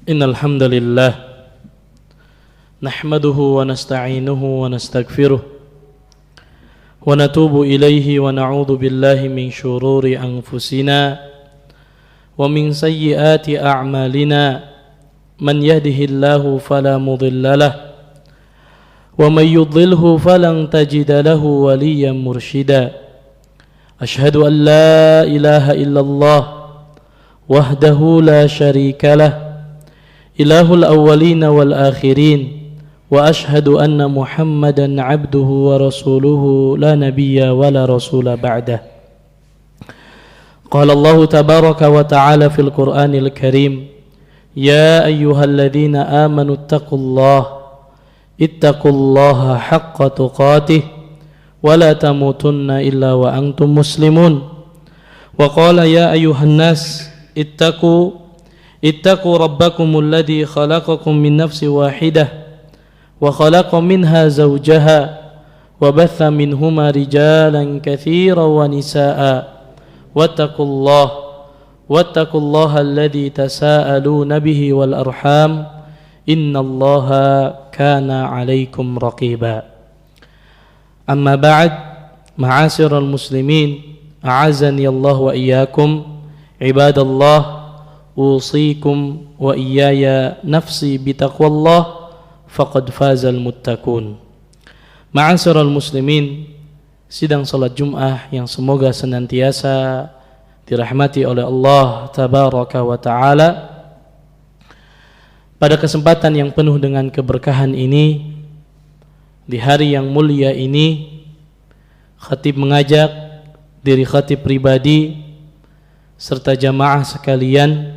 إن الحمد لله نحمده ونستعينه ونستغفره ونتوب إليه ونعوذ بالله من شرور أنفسنا ومن سيئات أعمالنا من يهده الله فلا مضل له ومن يضلله فلن تجد له وليا مرشدا أشهد أن لا إله إلا الله وحده لا شريك له إله الأولين والآخرين وأشهد أن محمدا عبده ورسوله لا نبي ولا رسول بعده قال الله تبارك وتعالى في القرآن الكريم يا أيها الذين آمنوا اتقوا الله حق تقاته ولا تموتن إلا وأنتم مسلمون وقال يا أيها الناس اتقوا ربكم الذي خلقكم من نفس واحدة وخلق منها زوجها وبث منهما رجالا كثيرا ونساء واتقوا الله الذي تساءلون به والأرحام إن الله كان عليكم رقيبا أما بعد معاشر المسلمين أعزني الله وإياكم عباد الله أوصيكم وإياي نفسي بتقوى الله faqad fazal muttaqun. Ma'asyiral muslimin, sidang salat Jumat yang semoga senantiasa dirahmati oleh Allah tabaraka wa taala. Pada kesempatan yang penuh dengan keberkahan ini, di hari yang mulia ini, khatib mengajak diri khatib pribadi serta jamaah sekalian,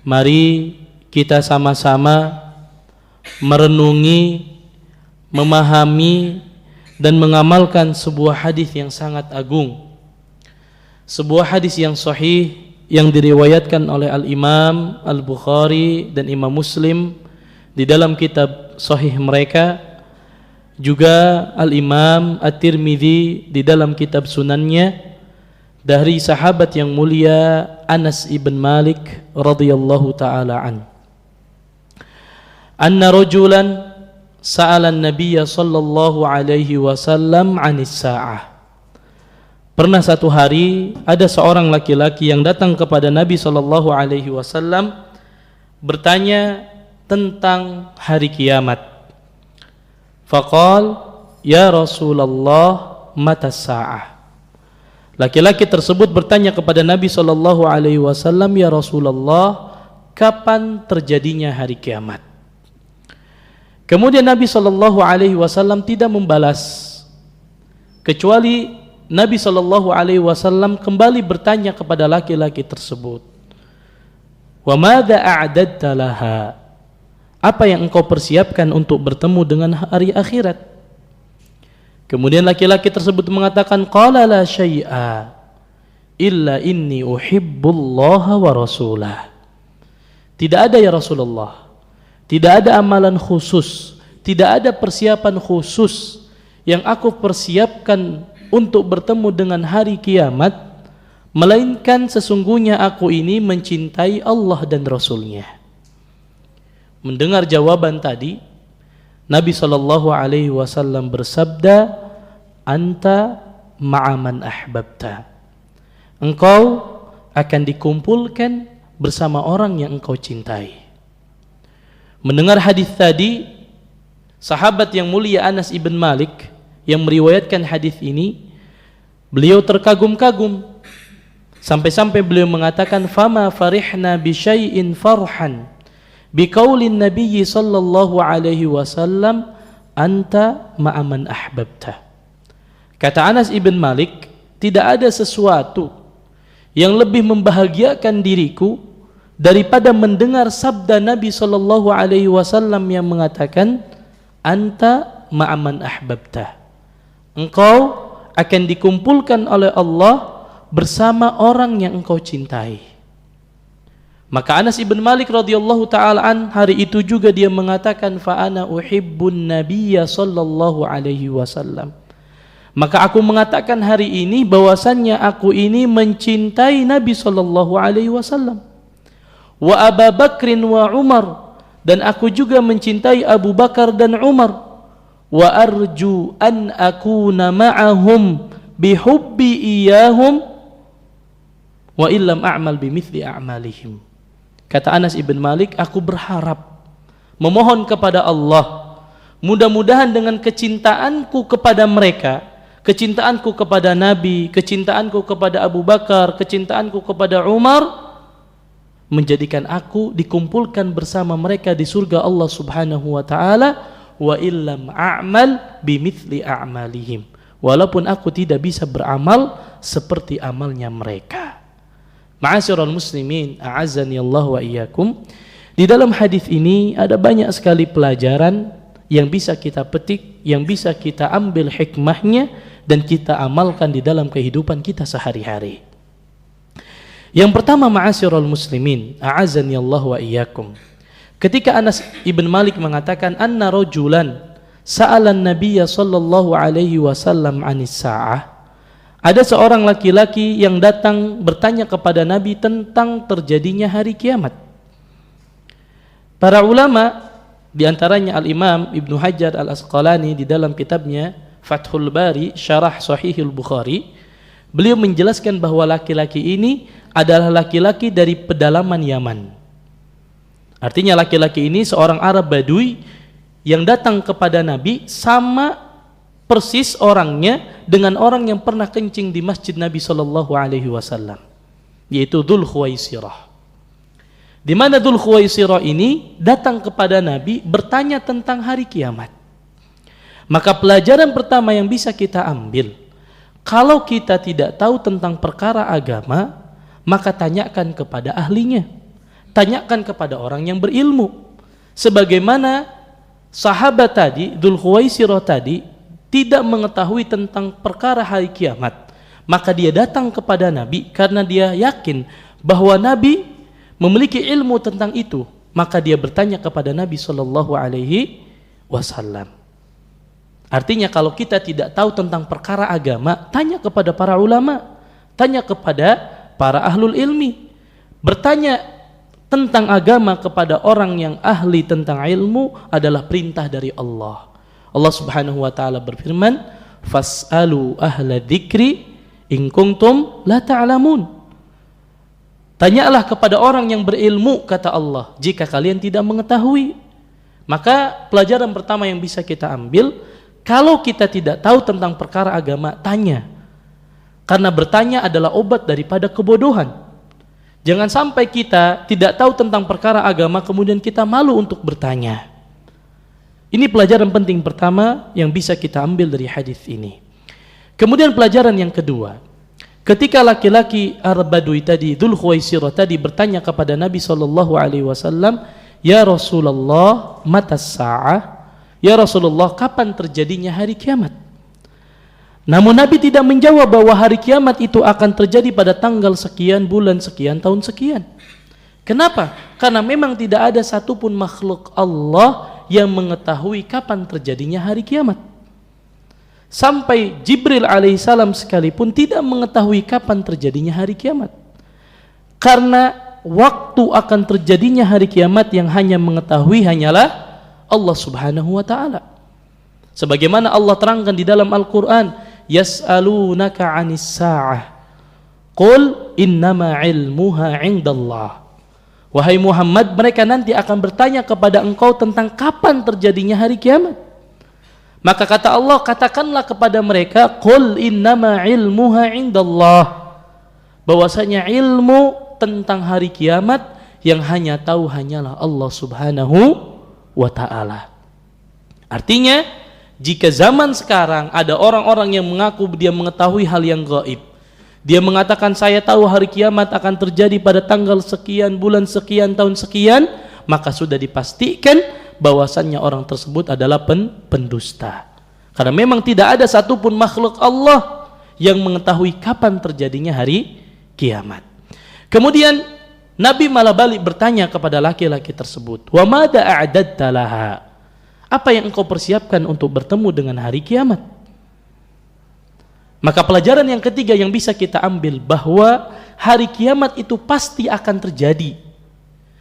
mari kita sama-sama merenungi, memahami dan mengamalkan sebuah hadis yang sangat agung, sebuah hadis yang sahih yang diriwayatkan oleh Al-Imam Al-Bukhari dan Imam Muslim di dalam kitab sahih mereka, juga Al-Imam At-Tirmidzi di dalam kitab sunannya, dari sahabat yang mulia Anas ibn Malik radhiyallahu taala an. Anna rajulan sa'ala an-nabiyya sallallahu alaihi wasallam 'anis sa'ah. Pernah satu hari ada seorang laki-laki yang datang kepada Nabi sallallahu alaihi wasallam bertanya tentang hari kiamat. Faqal, ya Rasulullah, mata sa'ah. Laki-laki tersebut bertanya kepada Nabi sallallahu alaihi wasallam, ya Rasulullah, kapan terjadinya hari kiamat? Kemudian Nabi sallallahu alaihi wasallam tidak membalas, kecuali Nabi sallallahu alaihi wasallam kembali bertanya kepada laki-laki tersebut, wa madza a'dadta laha? Apa yang engkau persiapkan untuk bertemu dengan hari akhirat? Kemudian laki-laki tersebut mengatakan, qala la syai'a illa inni uhibbullaha wa rasulah. Tidak ada ya Rasulullah, tidak ada amalan khusus, tidak ada persiapan khusus yang aku persiapkan untuk bertemu dengan hari kiamat, melainkan sesungguhnya aku ini mencintai Allah dan Rasulnya. Mendengar jawaban tadi, Nabi SAW bersabda, anta ma'aman ahbabta. Engkau akan dikumpulkan bersama orang yang engkau cintai. Mendengar hadis tadi, sahabat yang mulia Anas ibn Malik yang meriwayatkan hadis ini, beliau terkagum-kagum sampai-sampai beliau mengatakan, fama farihna bi syai'in farhan bi qaulin nabiyyi sallallahu alaihi wasallam anta ma'aman ahbabta. Kata Anas ibn Malik, tidak ada sesuatu yang lebih membahagiakan diriku daripada mendengar sabda Nabi sallallahu alaihi wasallam yang mengatakan, anta ma'aman ahbabta. Engkau akan dikumpulkan oleh Allah bersama orang yang engkau cintai. Maka Anas ibn Malik radhiyallahu taala an hari itu juga dia mengatakan, fa ana uhibbun nabiyya sallallahu alaihi wasallam. Maka aku mengatakan hari ini bahwasannya aku ini mencintai Nabi sallallahu alaihi wasallam. wa Abu Bakrin wa Umar, dan aku juga mencintai Abu Bakar dan Umar, wa arju an akuna ma'ahum bihubbi iyahum wa illam a'mal bimithli a'malihim. Kata Anas ibn Malik, aku berharap, memohon kepada Allah, mudah-mudahan dengan kecintaanku kepada mereka, kecintaanku kepada Nabi, kecintaanku kepada Abu Bakar, kecintaanku kepada Umar, menjadikan aku dikumpulkan bersama mereka di surga Allah Subhanahu wa taala, wa illam a'mal bimithli a'malihim, walaupun aku tidak bisa beramal seperti amalnya mereka. Ma'asyiral muslimin, a'azzani Allah wa iyyakum. Di dalam hadis ini ada banyak sekali pelajaran yang bisa kita petik, yang bisa kita ambil hikmahnya dan kita amalkan di dalam kehidupan kita sehari-hari. Yang pertama, ma'asyiral muslimin, a'azzani Allah wa iyyakum. Ketika Anas ibn Malik mengatakan anna rajulan sa'alan Nabiyya sallallahu alaihi wasallam 'anis sa'ah, ada seorang laki-laki yang datang bertanya kepada Nabi tentang terjadinya hari kiamat. Para ulama, di antaranya Al-Imam Ibnu Hajar Al-Asqalani di dalam kitabnya Fathul Bari Syarah Sahihul Bukhari, beliau menjelaskan bahwa laki-laki ini adalah laki-laki dari pedalaman Yaman. Artinya laki-laki ini seorang Arab Badui yang datang kepada Nabi, sama persis orangnya dengan orang yang pernah kencing di masjid Nabi SAW, yaitu Dzul Khuwaisirah. Di mana Dzul Khuwaisirah ini datang kepada Nabi bertanya tentang hari kiamat. Maka pelajaran pertama yang bisa kita ambil, kalau kita tidak tahu tentang perkara agama, maka tanyakan kepada ahlinya, tanyakan kepada orang yang berilmu. Sebagaimana sahabat tadi, Dzul Khuwaisirah tadi, tidak mengetahui tentang perkara hari kiamat, maka dia datang kepada Nabi karena dia yakin bahwa Nabi memiliki ilmu tentang itu, maka dia bertanya kepada Nabi SAW. Artinya kalau kita tidak tahu tentang perkara agama, tanya kepada para ulama, tanya kepada para ahlul ilmi. Bertanya tentang agama kepada orang yang ahli tentang ilmu adalah perintah dari Allah. Allah Subhanahu wa taala berfirman, "Fas'alu ahla dzikri in kuntum la ta'lamun." Tanyalah kepada orang yang berilmu, kata Allah, jika kalian tidak mengetahui. Maka pelajaran pertama yang bisa kita ambil, kalau kita tidak tahu tentang perkara agama, tanya. Karena bertanya adalah obat daripada kebodohan. Jangan sampai kita tidak tahu tentang perkara agama kemudian kita malu untuk bertanya. Ini pelajaran penting pertama yang bisa kita ambil dari hadis ini. Kemudian pelajaran yang kedua, ketika laki-laki Arab Badui tadi, Dzul Khuwaisirah tadi bertanya kepada Nabi SAW, "Ya Rasulullah, matas sa'ah?" Ya Rasulullah, kapan terjadinya hari kiamat? Namun Nabi tidak menjawab bahwa hari kiamat itu akan terjadi pada tanggal sekian, bulan sekian, tahun sekian. Kenapa? Karena memang tidak ada satupun makhluk Allah yang mengetahui kapan terjadinya hari kiamat. Sampai Jibril alaihissalam sekalipun tidak mengetahui kapan terjadinya hari kiamat. Karena waktu akan terjadinya hari kiamat yang hanya mengetahui hanyalah Allah Subhanahu wa taala. Sebagaimana Allah terangkan di dalam Al-Qur'an, "Yas'alunaka 'anis sa'ah. Qul innama 'ilmuha 'indallah." Wahai Muhammad, mereka nanti akan bertanya kepada engkau tentang kapan terjadinya hari kiamat. Maka kata Allah, katakanlah kepada mereka, "Qul innama 'ilmuha 'indallah." Bahwasanya ilmu tentang hari kiamat yang hanya tahu hanyalah Allah Subhanahu wa ta'ala. Artinya, jika zaman sekarang ada orang-orang yang mengaku dia mengetahui hal yang gaib, dia mengatakan saya tahu hari kiamat akan terjadi pada tanggal sekian, bulan sekian, tahun sekian, maka sudah dipastikan bahwasannya orang tersebut adalah pendusta. Karena memang tidak ada satupun makhluk Allah yang mengetahui kapan terjadinya hari kiamat. Kemudian Nabi malah balik bertanya kepada laki-laki tersebut, "Wa madza a'dadta laha?" Apa yang engkau persiapkan untuk bertemu dengan hari kiamat? Maka pelajaran yang ketiga yang bisa kita ambil bahwa hari kiamat itu pasti akan terjadi.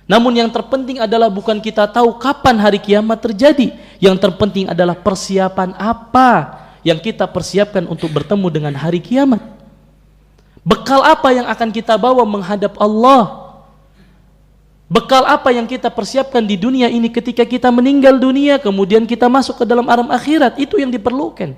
Namun yang terpenting adalah bukan kita tahu kapan hari kiamat terjadi. Yang terpenting adalah persiapan apa yang kita persiapkan untuk bertemu dengan hari kiamat. Bekal apa yang akan kita bawa menghadap Allah? Bekal apa yang kita persiapkan di dunia ini ketika kita meninggal dunia, kemudian kita masuk ke dalam alam akhirat, itu yang diperlukan.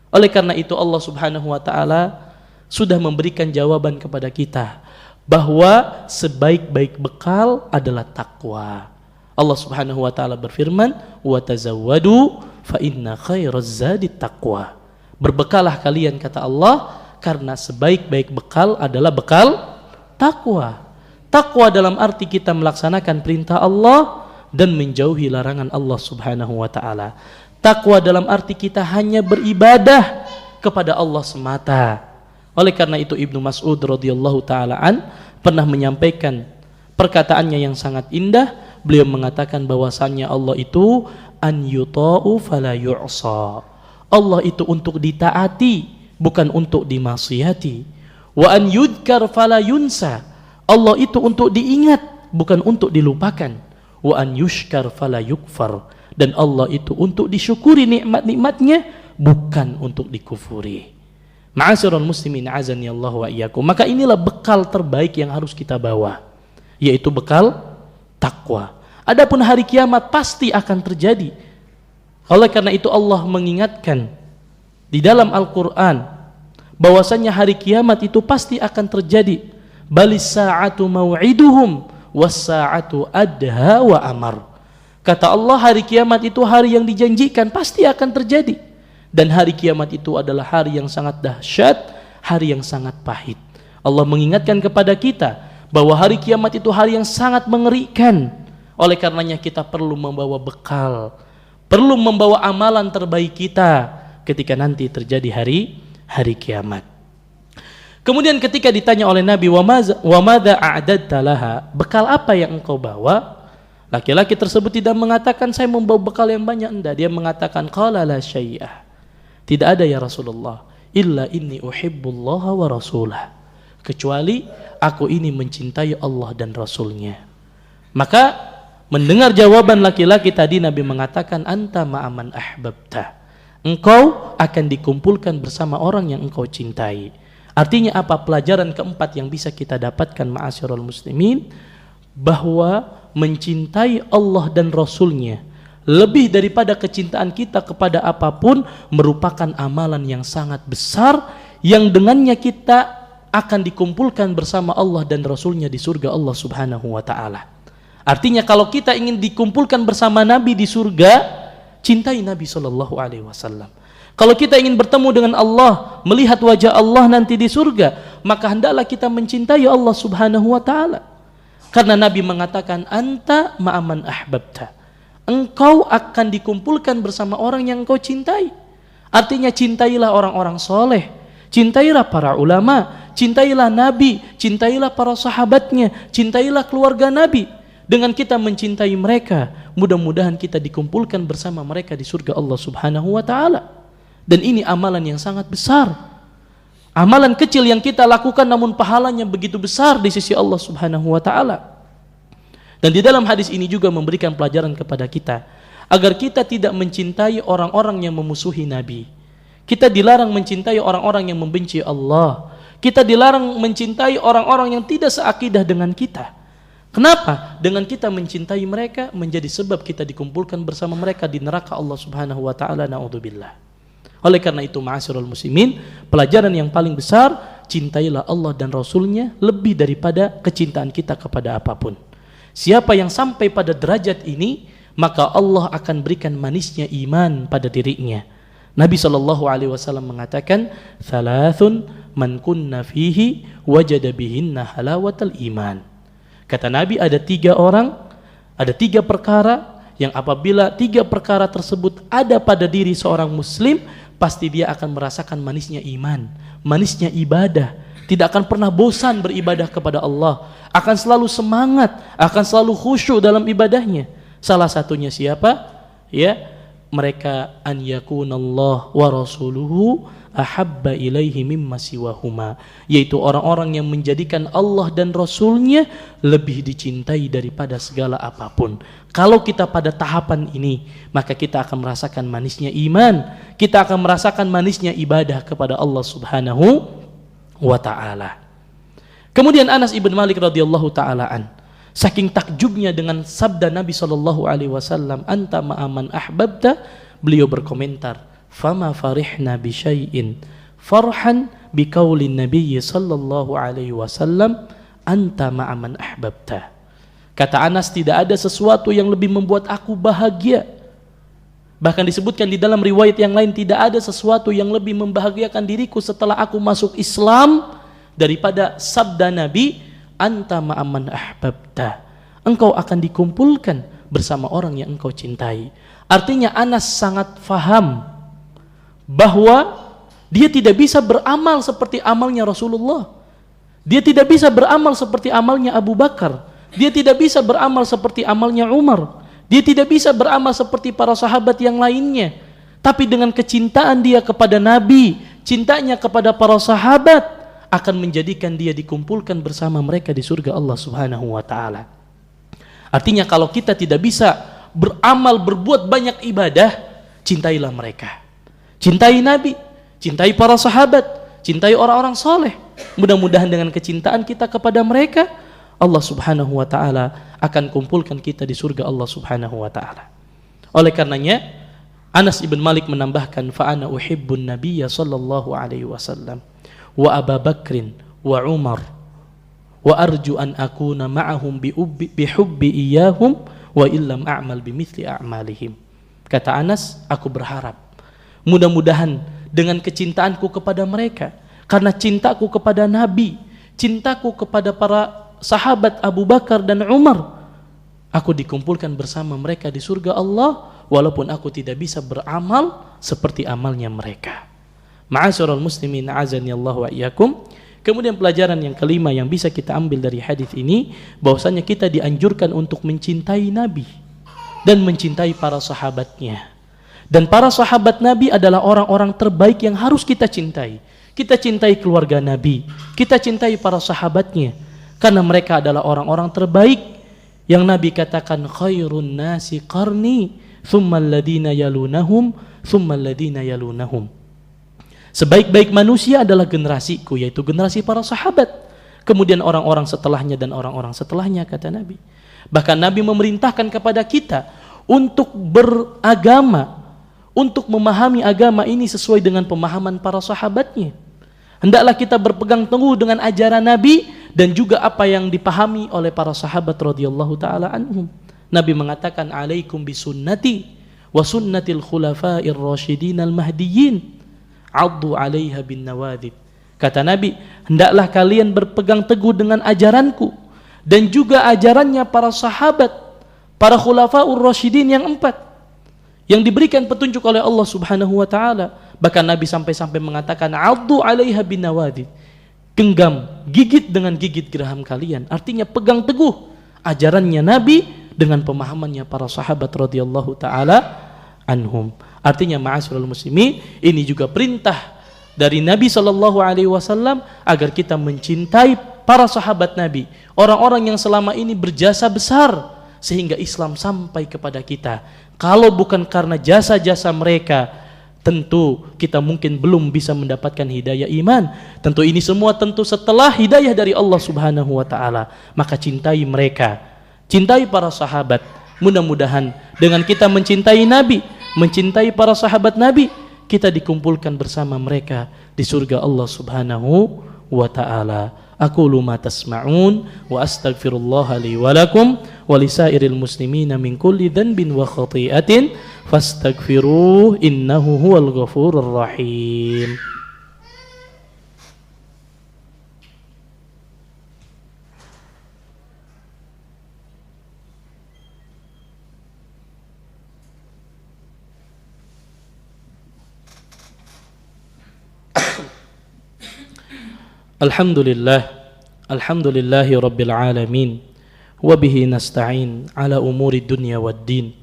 Oleh karena itu Allah Subhanahu wa taala sudah memberikan jawaban kepada kita bahwa sebaik-baik bekal adalah takwa. Allah Subhanahu wa taala berfirman, "Wa tazawwadu fa inna khairaz zadi taqwa." Berbekalah kalian, kata Allah, karena sebaik-baik bekal adalah bekal takwa. Takwa dalam arti kita melaksanakan perintah Allah dan menjauhi larangan Allah Subhanahu wa taala. Takwa dalam arti kita hanya beribadah kepada Allah semata. Oleh karena itu Ibnu Mas'ud radhiyallahu taala pernah menyampaikan perkataannya yang sangat indah. Beliau mengatakan bahwasannya Allah itu an yuta'u fala yu'sa. Allah itu untuk ditaati, bukan untuk dimaksiati. Wa an yudhkar fala yunsa. Allah itu untuk diingat, bukan untuk dilupakan. Wa an yushkar fala yukfar. Dan Allah itu untuk disyukuri nikmat-nikmatnya, bukan untuk dikufuri. Ma'asyiral muslimin azani Allah wa iyyakum. Maka inilah bekal terbaik yang harus kita bawa, yaitu bekal takwa. Adapun hari kiamat pasti akan terjadi. Oleh karena itu Allah mengingatkan di dalam Al-Qur'an bahwasanya hari kiamat itu pasti akan terjadi. Balis sa'atu mau'iduhum was sa'atu adha wa amar. Kata Allah, hari kiamat itu hari yang dijanjikan, pasti akan terjadi. Dan hari kiamat itu adalah hari yang sangat dahsyat, hari yang sangat pahit. Allah mengingatkan kepada kita bahwa hari kiamat itu hari yang sangat mengerikan. Oleh karenanya kita perlu membawa bekal, perlu membawa amalan terbaik kita ketika nanti terjadi hari kiamat. Kemudian ketika ditanya oleh Nabi, wa madza a'dadta laha, bekal apa yang engkau bawa? Laki-laki tersebut tidak mengatakan saya membawa bekal yang banyak, enggak. Dia mengatakan qala la syai'ah. Tidak ada ya Rasulullah, illa inni uhibbullaha wa rasulah. Kecuali aku ini mencintai Allah dan Rasulnya. Maka mendengar jawaban laki-laki tadi, Nabi mengatakan anta ma'aman ahbabta. Engkau akan dikumpulkan bersama orang yang engkau cintai. Artinya apa? Pelajaran keempat yang bisa kita dapatkan ma'asyiral muslimin, bahwa mencintai Allah dan Rasulnya lebih daripada kecintaan kita kepada apapun merupakan amalan yang sangat besar, yang dengannya kita akan dikumpulkan bersama Allah dan Rasulnya di surga Allah Subhanahu wa ta'ala. Artinya kalau kita ingin dikumpulkan bersama Nabi di surga, cintai Nabi SAW. Kalau kita ingin bertemu dengan Allah, melihat wajah Allah nanti di surga, maka hendaklah kita mencintai Allah Subhanahu wa ta'ala. Karena Nabi mengatakan anta ma'aman ahbabta. Engkau akan dikumpulkan bersama orang yang engkau cintai. Artinya cintailah orang-orang soleh, cintailah para ulama, cintailah Nabi, cintailah para sahabatnya, cintailah keluarga Nabi. Dengan kita mencintai mereka, mudah-mudahan kita dikumpulkan bersama mereka di surga Allah Subhanahu wa ta'ala. Dan ini amalan yang sangat besar. Amalan kecil yang kita lakukan namun pahalanya begitu besar di sisi Allah Subhanahu wa ta'ala. Dan di dalam hadis ini juga memberikan pelajaran kepada kita agar kita tidak mencintai orang-orang yang memusuhi Nabi. Kita dilarang mencintai orang-orang yang membenci Allah. Kita dilarang mencintai orang-orang yang tidak seakidah dengan kita. Kenapa? Dengan kita mencintai mereka menjadi sebab kita dikumpulkan bersama mereka di neraka Allah Subhanahu wa ta'ala, na'udzubillah. Oleh karena itu ma'asyiral muslimin, pelajaran yang paling besar, cintailah Allah dan Rasulnya lebih daripada kecintaan kita kepada apapun. Siapa yang sampai pada derajat ini, maka Allah akan berikan manisnya iman pada dirinya. Nabi SAW mengatakan, thalathun man kunna fihi wajada bihinna halawatal iman. Kata Nabi, ada 3 orang, ada 3 perkara yang apabila 3 perkara tersebut ada pada diri seorang muslim, pasti dia akan merasakan manisnya iman, manisnya ibadah. Tidak akan pernah bosan beribadah kepada Allah, akan selalu semangat, akan selalu khusyuk dalam ibadahnya. Salah satunya siapa? Ya, mereka an yakunallah wa rasuluhu ahabba ilaihi mimma siwahuma, yaitu orang-orang yang menjadikan Allah dan Rasulnya lebih dicintai daripada segala apapun. Kalau kita pada tahapan ini, maka kita akan merasakan manisnya iman, kita akan merasakan manisnya ibadah kepada Allah Subhanahu wa ta'ala. Kemudian Anas ibn Malik radhiyallahu ta'alaan, saking takjubnya dengan sabda Nabi SAW, anta ma'aman ahbabta, beliau berkomentar, fama farihna bi syai'in farhan bi qaulin Nabi sallallahu alaihi wasallam anta ma'aman ahbabta. Kata Anas, tidak ada sesuatu yang lebih membuat aku bahagia. Bahkan disebutkan di dalam riwayat yang lain, tidak ada sesuatu yang lebih membahagiakan diriku setelah aku masuk Islam daripada sabda Nabi, anta ma'aman ahbabta, engkau akan dikumpulkan bersama orang yang engkau cintai. Artinya Anas sangat faham bahwa dia tidak bisa beramal seperti amalnya Rasulullah. Dia tidak bisa beramal seperti amalnya Abu Bakar. Dia tidak bisa beramal seperti amalnya Umar. Dia tidak bisa beramal seperti para sahabat yang lainnya. Tapi dengan kecintaan dia kepada Nabi, cintanya kepada para sahabat, akan menjadikan dia dikumpulkan bersama mereka di surga Allah Subhanahu wa ta'ala. Artinya kalau kita tidak bisa beramal, berbuat banyak ibadah, cintailah mereka. Cintai Nabi, cintai para sahabat, cintai orang-orang soleh. Mudah-mudahan dengan kecintaan kita kepada mereka, Allah Subhanahu wa ta'ala akan kumpulkan kita di surga Allah Subhanahu wa ta'ala. Oleh karenanya, Anas ibn Malik menambahkan, fa'ana uhibbun nabiyya sallallahu alaihi wasallam wa Abu Bakrin wa Umar wa arju an akuna ma'ahum bihubbi iyahum wa illam a'mal bimithli a'malihim. Kata Anas, aku berharap mudah-mudahan dengan kecintaanku kepada mereka, karena cintaku kepada Nabi, cintaku kepada para sahabat Abu Bakar dan Umar, aku dikumpulkan bersama mereka di surga Allah, walaupun aku tidak bisa beramal seperti amalnya mereka. Ma'asyiral muslimin, a'azani Allah wa iyyakum. Kemudian pelajaran yang kelima yang bisa kita ambil dari hadis ini, bahwasanya kita dianjurkan untuk mencintai Nabi dan mencintai para sahabatnya. Dan para sahabat Nabi adalah orang-orang terbaik yang harus kita cintai. Kita cintai keluarga Nabi, kita cintai para sahabatnya, karena mereka adalah orang-orang terbaik yang Nabi katakan, khairun nasi qarni thumma alladhina yalunahum thumma alladhina yalunahum. Sebaik-baik manusia adalah generasiku, yaitu generasi para sahabat, kemudian orang-orang setelahnya dan orang-orang setelahnya, kata Nabi. Bahkan Nabi memerintahkan kepada kita untuk beragama, untuk memahami agama ini sesuai dengan pemahaman para sahabatnya. Hendaklah kita berpegang teguh dengan ajaran Nabi dan juga apa yang dipahami oleh para sahabat radhiyallahu taala anhum. Nabi mengatakan, alaikum bisunnati wa sunnatil khulafa'ir rasyidin al-mahdiyyin, addu 'alaiha bin nawadid. Kata Nabi, hendaklah kalian berpegang teguh dengan ajaranku dan juga ajarannya para sahabat, para khulafa'ur rasyidin yang 4, yang diberikan petunjuk oleh Allah Subhanahu wa ta'ala. Bahkan Nabi sampai-sampai mengatakan, addu 'alaiha bin nawadid, genggam, gigit dengan gigit geraham kalian. Artinya pegang teguh ajarannya Nabi dengan pemahamannya para sahabat radhiyallahu ta'ala anhum. Artinya ma'asyiral muslimin, ini juga perintah dari Nabi SAW agar kita mencintai para sahabat Nabi, orang-orang yang selama ini berjasa besar sehingga Islam sampai kepada kita. Kalau bukan karena jasa-jasa mereka, tentu kita mungkin belum bisa mendapatkan hidayah iman. Tentu ini semua tentu setelah hidayah dari Allah Subhanahu wa ta'ala. Maka cintai mereka, cintai para sahabat. Mudah-mudahan dengan kita mencintai Nabi, mencintai para sahabat Nabi, kita dikumpulkan bersama mereka di surga Allah Subhanahu wa ta'ala. Aqulu ma tasma'un wa astaghfirullah li wa lakum wa lisairil muslimina min kulli dhanbin wa khati'atin fastaghfiruh innahu huwal ghafurur rahim. Alhamdulillahi rabbil alamin wa bihi nasta'in ala umuri dunya wad din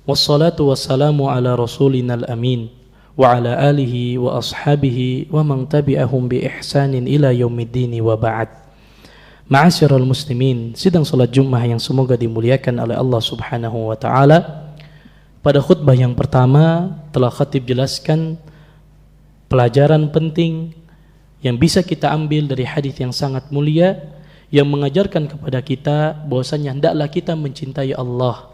wassalatu wassalamu ala rasulina al-amin wa ala alihi wa ashabihi wa man tabi'ahum bi ihsanin ila yaumiddin wa ba'd. Ma'asyiral muslimin, sidang salat Jumat yang semoga dimuliakan oleh Allah Subhanahu wa taala. Pada khutbah yang pertama telah khatib jelaskan pelajaran penting yang bisa kita ambil dari hadis yang sangat mulia yang mengajarkan kepada kita bahwasanya hendaklah kita mencintai Allah,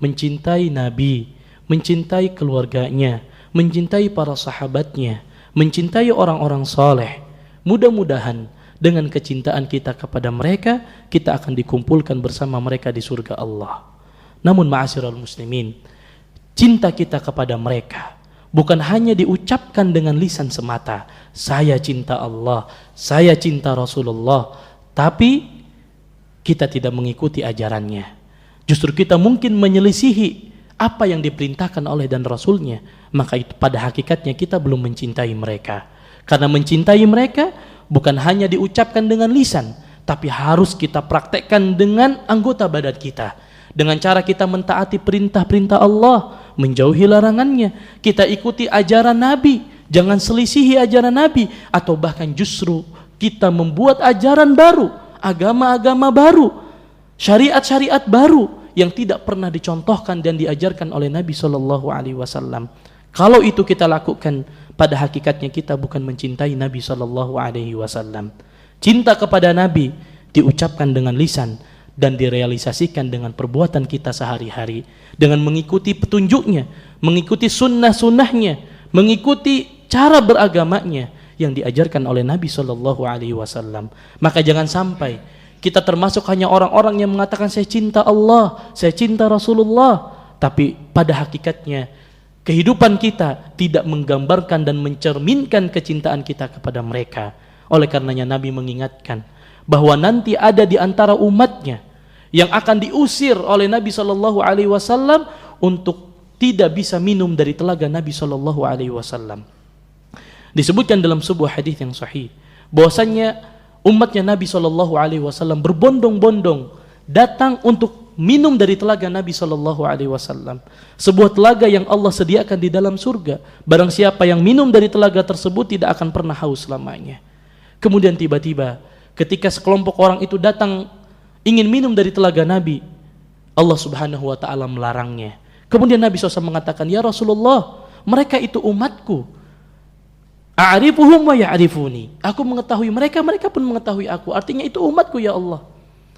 mencintai Nabi, mencintai keluarganya, mencintai para sahabatnya, mencintai orang-orang saleh. Mudah-mudahan dengan kecintaan kita kepada mereka, kita akan dikumpulkan bersama mereka di surga Allah. Namun ma'asyiral muslimin, cinta kita kepada mereka bukan hanya diucapkan dengan lisan semata, saya cinta Allah, saya cinta Rasulullah, tapi kita tidak mengikuti ajarannya. Justru kita mungkin menyelisihi apa yang diperintahkan oleh dan Rasulnya, maka itu pada hakikatnya kita belum mencintai mereka. Karena mencintai mereka bukan hanya diucapkan dengan lisan, tapi harus kita praktekkan dengan anggota badan kita. Dengan cara kita mentaati perintah-perintah Allah, menjauhi larangannya, kita ikuti ajaran Nabi, jangan selisihi ajaran Nabi, atau bahkan justru kita membuat ajaran baru, agama-agama baru, syariat-syariat baru yang tidak pernah dicontohkan dan diajarkan oleh Nabi SAW. Kalau itu kita lakukan, pada hakikatnya kita bukan mencintai Nabi SAW. Cinta kepada Nabi diucapkan dengan lisan dan direalisasikan dengan perbuatan kita sehari-hari, dengan mengikuti petunjuknya, mengikuti sunnah-sunnahnya, mengikuti cara beragamanya yang diajarkan oleh Nabi SAW. Maka jangan sampai kita termasuk hanya orang-orang yang mengatakan saya cinta Allah, saya cinta Rasulullah, tapi pada hakikatnya kehidupan kita tidak menggambarkan dan mencerminkan kecintaan kita kepada mereka. Oleh karenanya Nabi mengingatkan bahwa nanti ada di antara umatnya yang akan diusir oleh Nabi SAW untuk tidak bisa minum dari telaga Nabi SAW. Disebutkan dalam sebuah hadis yang sahih bahwasanya umatnya Nabi SAW berbondong-bondong datang untuk minum dari telaga Nabi SAW, sebuah telaga yang Allah sediakan di dalam surga. Barang siapa yang minum dari telaga tersebut tidak akan pernah haus selamanya. Kemudian tiba-tiba ketika sekelompok orang itu datang ingin minum dari telaga Nabi, Allah Subhanahu wa taala melarangnya. Kemudian Nabi SAW mengatakan, ya Rasulullah, mereka itu umatku, a'rifuhum wa ya'rifuni, aku mengetahui mereka, mereka pun mengetahui aku, artinya itu umatku ya Allah.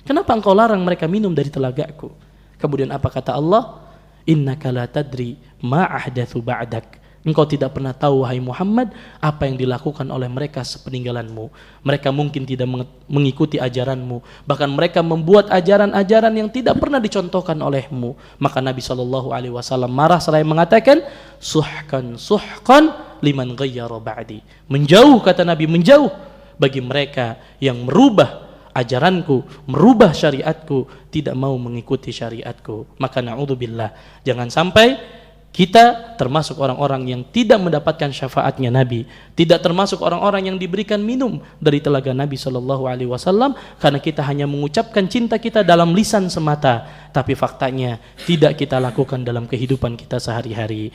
Kenapa engkau larang mereka minum dari telagaku? Kemudian apa kata Allah? Innaka la tadri ma ahdatsu ba'dak. Engkau tidak pernah tahu wahai Muhammad apa yang dilakukan oleh mereka sepeninggalanmu. Mereka mungkin tidak mengikuti ajaranmu, bahkan mereka membuat ajaran-ajaran yang tidak pernah dicontohkan olehmu. Maka Nabi SAW marah seraya mengatakan, suhkan suhkan liman ghayyara ba'di. Menjauh, kata Nabi, menjauh bagi mereka yang merubah ajaranku, merubah syariatku, tidak mau mengikuti syariatku. Maka na'udzubillah, jangan sampai kita termasuk orang-orang yang tidak mendapatkan syafaatnya Nabi, tidak termasuk orang-orang yang diberikan minum dari telaga Nabi SAW, karena kita hanya mengucapkan cinta kita dalam lisan semata, tapi faktanya tidak kita lakukan dalam kehidupan kita sehari-hari.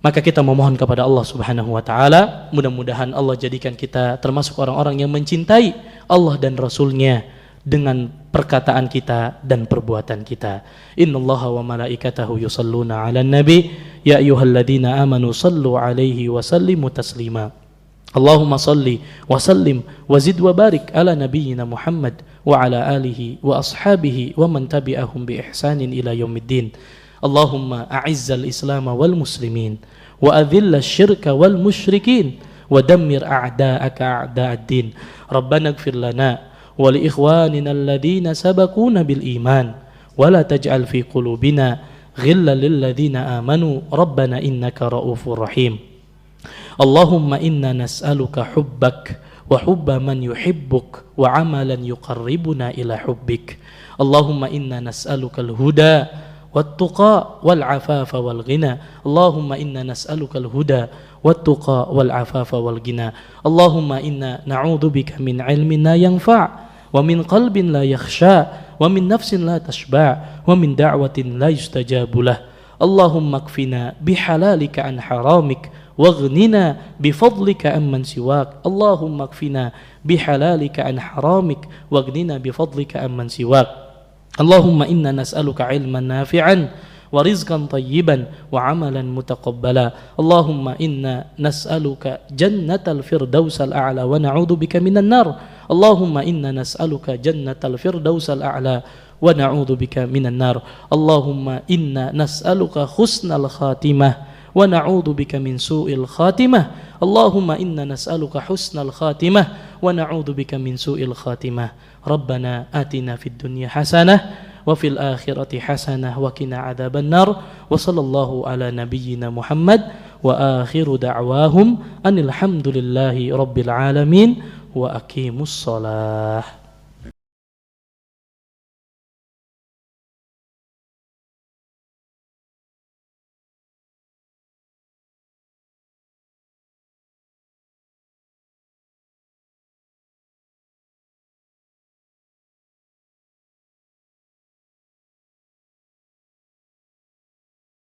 Maka kita memohon kepada Allah Subhanahu wa taala, mudah-mudahan Allah jadikan kita termasuk orang-orang yang mencintai Allah dan Rasulnya dengan perkataan kita dan perbuatan kita. Innallaha wa malaikatahu yusalluna 'alan nabi ya ayyuhalladzina amanu sallu 'alaihi wa sallimu taslima. Allahumma salli wa sallim wa zid wa barik ala nabiyyina Muhammad wa ala alihi wa ashabihi wa man tabi'ahum bi ihsanin ila yaumiddin. Allahumma a'izzal Islam wal muslimin wa adhillal syirka wal musyrikin wa dammir a'da'aka a'da'ad din. Rabbana ighfir lana wa li ikhwanina alladhina sabaquna bil iman wa la taj'al fi qulubina ghillan lil ladzina amanu rabbana innaka ra'ufur rahim. Allahumma inna nas'aluka hubbak wa hubba man yuhibbuk wa amalan yuqarribuna ila hubbik. Allahumma inna nas'aluka al-huda والتقى والعفاف والغنى اللهم إنا نسألك الهدى والتقى والعفاف والغنى اللهم إنا نعوذ بك من علم لا ينفع ومن قلب لا يخشى ومن نفس لا تشبع ومن دعوة لا يستجاب له Allahumma kfina bihalalika an haramik waghnina bifadlika amman siwak. Allahumma kfina bihalalika an haramik waghnina bifadlika amman siwak. Allahumma inna nas'aluka ilman nafi'an wa rizqan tayyiban wa amalan mutaqabbala. Allahumma inna nas'aluka jannatal firdausal a'la wa na'udzubika minan nar. Allahumma inna nas'aluka jannatal firdausal a'la wa na'udzubika minan nar. Allahumma inna nas'aluka husnal khatimah wa na'udzubika min su'il khatimah. Allahumma inna nas'aluka husnal khatimah wa na'udzubika min su'il khatimah. Rabbana atina fid dunya hasanah wa fil akhirati hasanah wa qina adzaban nar. Wa sallallahu ala nabiyyina Muhammad wa akhiru da'wahum anil hamdulillahi rabbil alamin wa aqimus shalah.